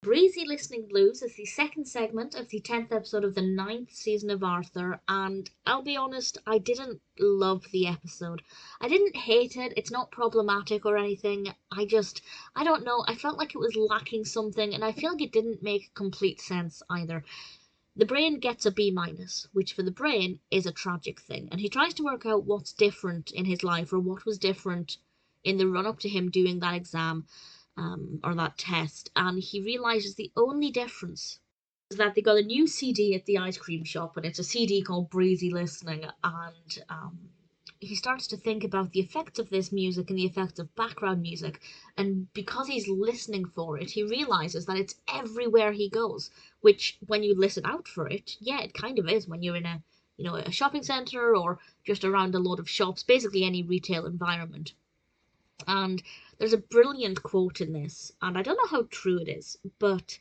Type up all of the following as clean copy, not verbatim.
Breezy Listening Blues is the second segment of the 10th episode of the ninth season of Arthur, and I'll be honest, I didn't love the episode. I didn't hate it, it's not problematic or anything, I don't know, I felt like it was lacking something, and I feel like it didn't make complete sense either. The brain gets a B minus, which for the brain is a tragic thing, and he tries to work out what's different in his life or what was different in the run up to him doing that exam, or that test, and he realizes the only difference is that they got a new CD at the ice cream shop, and it's a CD called Breezy Listening, and he starts to think about the effects of this music and the effects of background music, and because he's listening for it, he realizes that it's everywhere he goes, which when you listen out for it, yeah, it kind of is when you're in a shopping center or just around a lot of shops, basically any retail environment. And there's a brilliant quote in this, and I don't know how true it is, but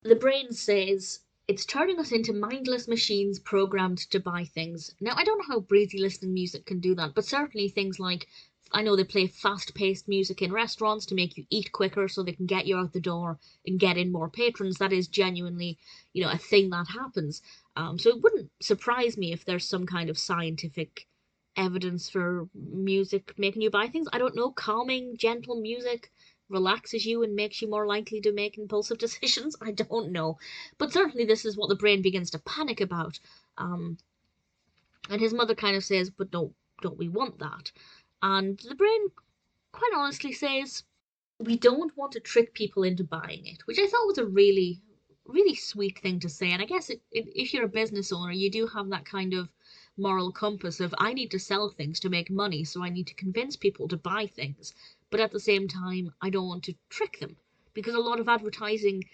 the brain says, "It's turning us into mindless machines programmed to buy things." Now, I don't know how breezy listening music can do that, but certainly things like, I know they play fast paced music in restaurants to make you eat quicker so they can get you out the door and get in more patrons. That is genuinely, a thing that happens. So it wouldn't surprise me if there's some kind of scientific evidence for music making you buy things. I don't know, calming, gentle music relaxes you and makes you more likely to make impulsive decisions. I don't know. But certainly this is what the brain begins to panic about. And his mother kind of says, "But don't we want that?" And the brain quite honestly says, "We don't want to trick people into buying it," which I thought was a really, really sweet thing to say. And I guess if you're a business owner, you do have that kind of moral compass of, I need to sell things to make money, so I need to convince people to buy things. But at the same time, I don't want to trick them. Because a lot of advertising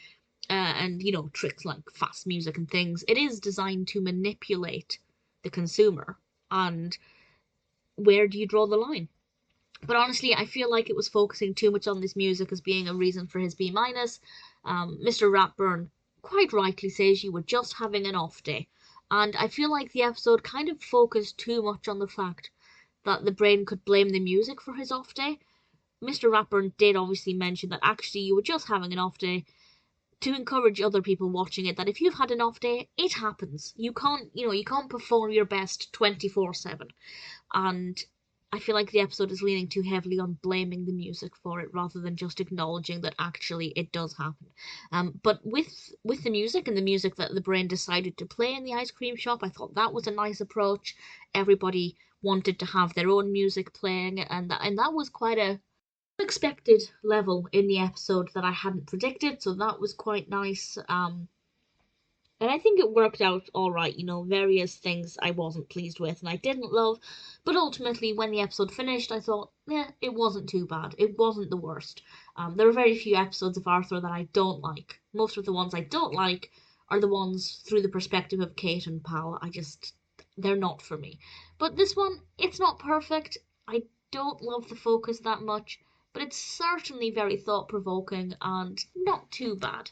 and, tricks like fast music and things, it is designed to manipulate the consumer. And where do you draw the line? But honestly, I feel like it was focusing too much on this music as being a reason for his B minus. Mr. Ratburn quite rightly says you were just having an off day. And I feel like the episode kind of focused too much on the fact that the brain could blame the music for his off day. Mr. Ratburn did obviously mention that actually you were just having an off day to encourage other people watching it, that if you've had an off day, it happens. You can't perform your best 24/7. And I feel like the episode is leaning too heavily on blaming the music for it rather than just acknowledging that actually it does happen. But with the music and the music that the brain decided to play in the ice cream shop, I thought that was a nice approach. Everybody wanted to have their own music playing, and that was quite a unexpected level in the episode that I hadn't predicted. So that was quite nice. And I think it worked out alright, various things I wasn't pleased with and I didn't love, but ultimately when the episode finished I thought, it wasn't too bad, it wasn't the worst. There are very few episodes of Arthur that I don't like. Most of the ones I don't like are the ones through the perspective of Kate and Pal. They're not for me. But this one, it's not perfect, I don't love the focus that much, but it's certainly very thought-provoking and not too bad.